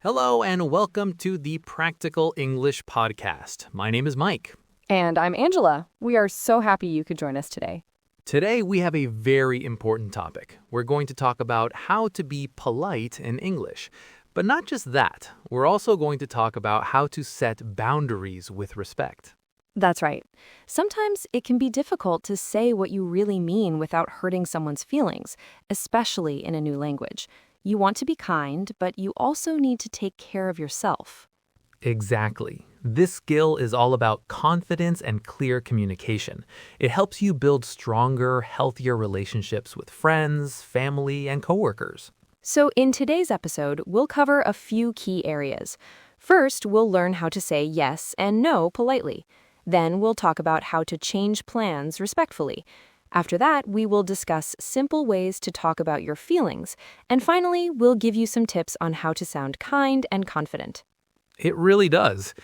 Hello and welcome to the Practical English Podcast. My name is Mike. And I'm Angela. We are so happy you could join us today. Today we have a very important topic. We're going to talk about how to be polite in English. But not just that, we're also going to talk about how to set boundaries with respect. That's right. Sometimes it can be difficult to say what you really mean without hurting someone's feelings, especially in a new language. You want to be kind, but you also need to take care of yourself. Exactly. This skill is all about confidence and clear communication. It helps you build stronger, healthier relationships with friends, family, and coworkers. So in today's episode, we'll cover a few key areas. First, we'll learn how to say yes and no politely. Then we'll talk about how to change plans respectfully. After that, we will discuss simple ways to talk about your feelings. And finally, we'll give you some tips on how to sound kind and confident. It really does.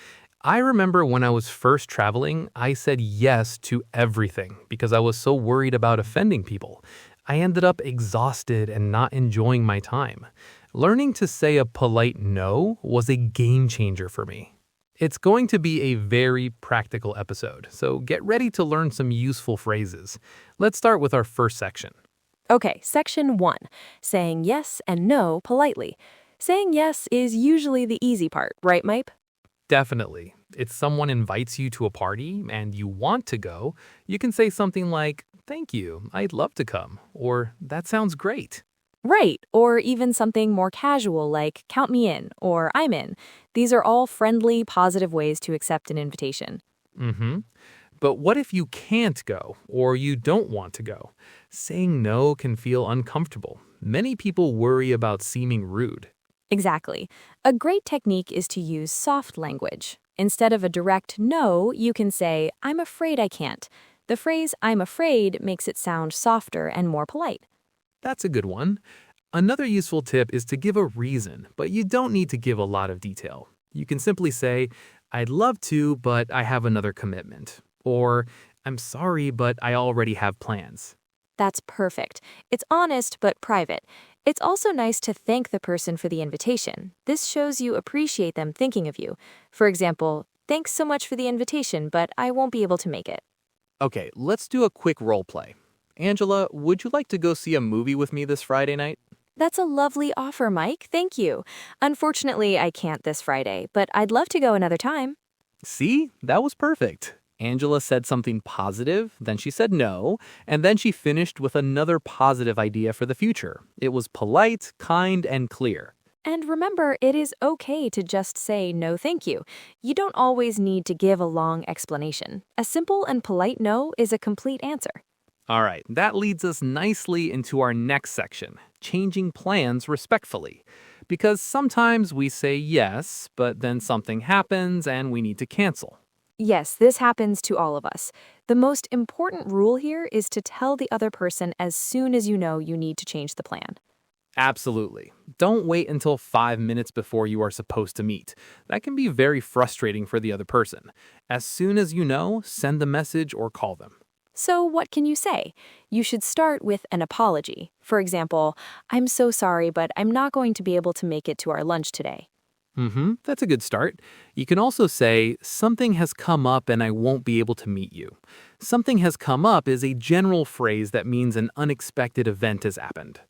I remember when I was first traveling, I said yes to everything because I was so worried about offending people. I ended up exhausted and not enjoying my time. Learning to say a polite no was a game changer for me. It's going to be a very practical episode, so get ready to learn some useful phrases. Let's start with our first section. Okay, section 1, saying yes and no politely. Saying yes is usually the easy part, right, Mike? Definitely. If someone invites you to a party and you want to go, you can say something like, "Thank you, I'd love to come," or "That sounds great." Right, or even something more casual like count me in or I'm in. These are all friendly, positive ways to accept an invitation. But what if you can't go or you don't want to go? Saying no can feel uncomfortable. Many people worry about seeming rude. Exactly. A great technique is to use soft language. Instead of a direct no, you can say, I'm afraid I can't. The phrase I'm afraid makes it sound softer and more polite. That's a good one. Another useful tip is to give a reason, but you don't need to give a lot of detail. You can simply say, I'd love to, but I have another commitment. Or, I'm sorry, but I already have plans. That's perfect. It's honest but private. It's also nice to thank the person for the invitation. This shows you appreciate them thinking of you. For example, thanks so much for the invitation, but I won't be able to make it. Okay, let's do a quick role play. Angela, would you like to go see a movie with me this Friday night? That's a lovely offer, Mike. Thank you. Unfortunately, I can't this Friday, but I'd love to go another time. See? That was perfect. Angela said something positive, then she said no, and then she finished with another positive idea for the future. It was polite, kind, and clear. And remember, it is okay to just say no thank you. You don't always need to give a long explanation. A simple and polite no is a complete answer. All right, that leads us nicely into our next section, changing plans respectfully. Because sometimes we say yes, but then something happens and we need to cancel. Yes, this happens to all of us. The most important rule here is to tell the other person as soon as you know you need to change the plan. Absolutely. Don't wait until 5 minutes before you are supposed to meet. That can be very frustrating for the other person. As soon as you know, send the message or call them. So what can you say? You should start with an apology. For example, I'm so sorry, but I'm not going to be able to make it to our lunch today. That's a good start. You can also say, something has come up and I won't be able to meet you. Something has come up is a general phrase that means an unexpected event has happened.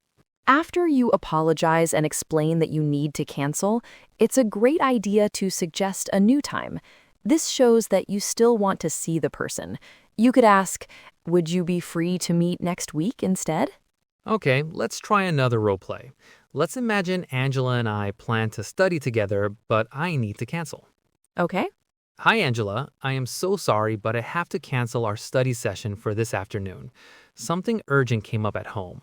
After you apologize and explain that you need to cancel, it's a great idea to suggest a new time. This shows that you still want to see the person. You could ask, would you be free to meet next week instead? Okay, let's try another role play. Let's imagine Angela and I plan to study together, but I need to cancel. Okay. Hi, Angela. I am so sorry, but I have to cancel our study session for this afternoon. Something urgent came up at home.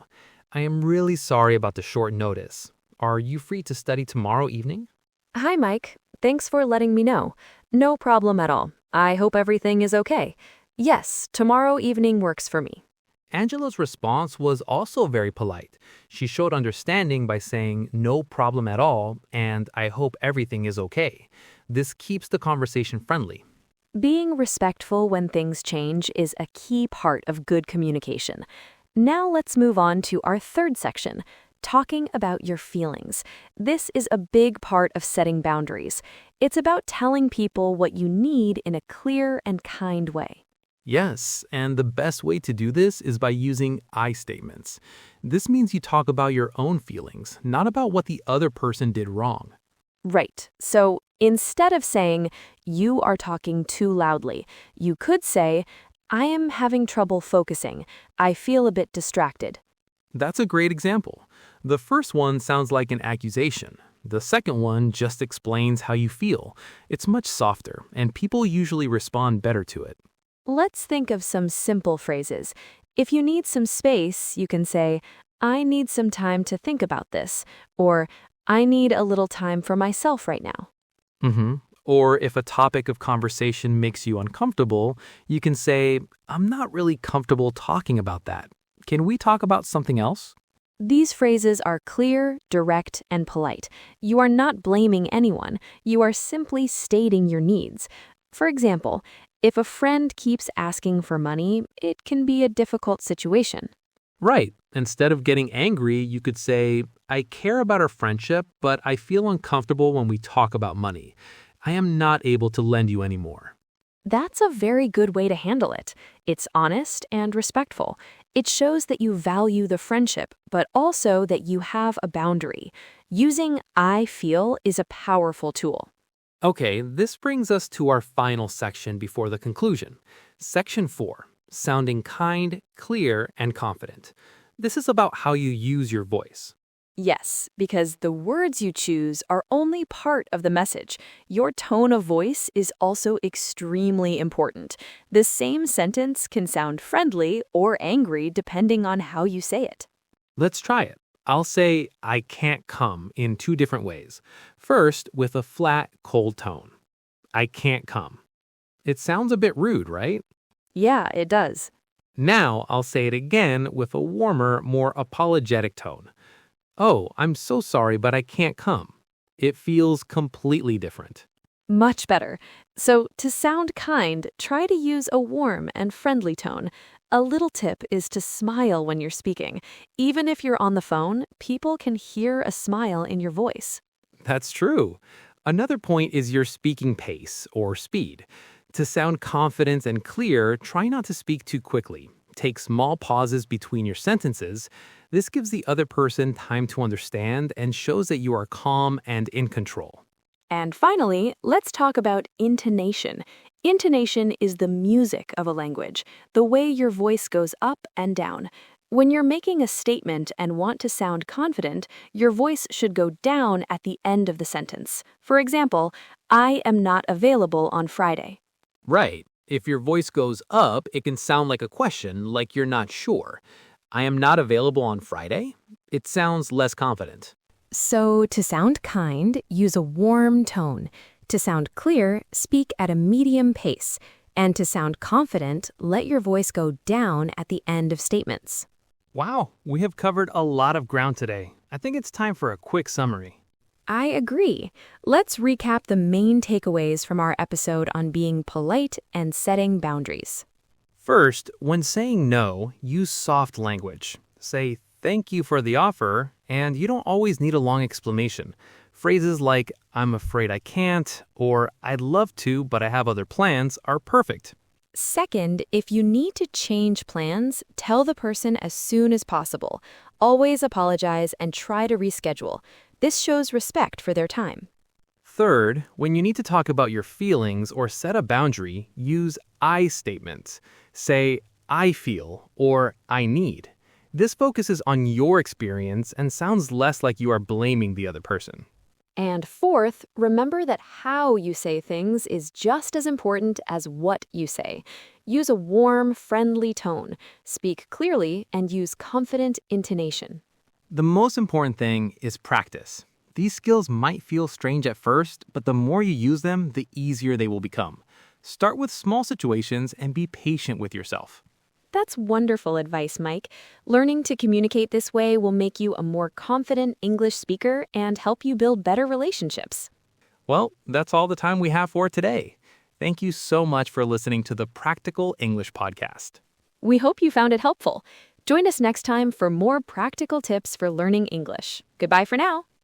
I am really sorry about the short notice. Are you free to study tomorrow evening? Hi, Mike. Thanks for letting me know. No problem at all. I hope everything is okay. Yes, tomorrow evening works for me. Angela's response was also very polite. She showed understanding by saying, no problem at all, and I hope everything is okay. This keeps the conversation friendly. Being respectful when things change is a key part of good communication. Now let's move on to our third section, talking about your feelings. This is a big part of setting boundaries. It's about telling people what you need in a clear and kind way. Yes, and the best way to do this is by using I statements. This means you talk about your own feelings, not about what the other person did wrong. Right. So instead of saying, you are talking too loudly, you could say, I am having trouble focusing. I feel a bit distracted. That's a great example. The first one sounds like an accusation. The second one just explains how you feel. It's much softer, and people usually respond better to it. Let's think of some simple phrases. If you need some space, you can say, I need some time to think about this, or I need a little time for myself right now. Or if a topic of conversation makes you uncomfortable, you can say, I'm not really comfortable talking about that. Can we talk about something else? These phrases are clear, direct, and polite. You are not blaming anyone. You are simply stating your needs. For example, if a friend keeps asking for money, it can be a difficult situation. Right. Instead of getting angry, you could say, I care about our friendship, but I feel uncomfortable when we talk about money. I am not able to lend you any more. That's a very good way to handle it. It's honest and respectful. It shows that you value the friendship, but also that you have a boundary. Using I feel is a powerful tool. Okay, this brings us to our final section before the conclusion. Section 4, sounding kind, clear, and confident. This is about how you use your voice. Yes, because the words you choose are only part of the message. Your tone of voice is also extremely important. The same sentence can sound friendly or angry depending on how you say it. Let's try it. I'll say I can't come in two different ways. First, with a flat, cold tone. I can't come. It sounds a bit rude, right? Yeah, it does. Now I'll say it again with a warmer, more apologetic tone. Oh, I'm so sorry, but I can't come. It feels completely different. Much better. So, to sound kind, try to use a warm and friendly tone. A little tip is to smile when you're speaking. Even if you're on the phone, people can hear a smile in your voice. That's true. Another point is your speaking pace or speed. To sound confident and clear, try not to speak too quickly. Take small pauses between your sentences. This gives the other person time to understand and shows that you are calm and in control. And finally, let's talk about intonation. Intonation is the music of a language, the way your voice goes up and down. When you're making a statement and want to sound confident, your voice should go down at the end of the sentence. For example, I am not available on Friday. Right. If your voice goes up, it can sound like a question, like you're not sure. I am not available on Friday? It sounds less confident. So, to sound kind, use a warm tone. To sound clear, speak at a medium pace. And to sound confident, let your voice go down at the end of statements. Wow, we have covered a lot of ground today. I think it's time for a quick summary. I agree. Let's recap the main takeaways from our episode on being polite and setting boundaries. First, when saying no, use soft language. Say, thank you for the offer, and you don't always need a long explanation. Phrases like, I'm afraid I can't, or I'd love to, but I have other plans, are perfect. Second, if you need to change plans, tell the person as soon as possible. Always apologize and try to reschedule. This shows respect for their time. Third, when you need to talk about your feelings or set a boundary, use I statements. Say, I feel, or I need. This focuses on your experience and sounds less like you are blaming the other person. And fourth, remember that how you say things is just as important as what you say. Use a warm, friendly tone, speak clearly, and use confident intonation. The most important thing is practice. These skills might feel strange at first, but the more you use them, the easier they will become. Start with small situations and be patient with yourself. That's wonderful advice, Mike. Learning to communicate this way will make you a more confident English speaker and help you build better relationships. Well, that's all the time we have for today. Thank you so much for listening to the Practical English Podcast. We hope you found it helpful. Join us next time for more practical tips for learning English. Goodbye for now.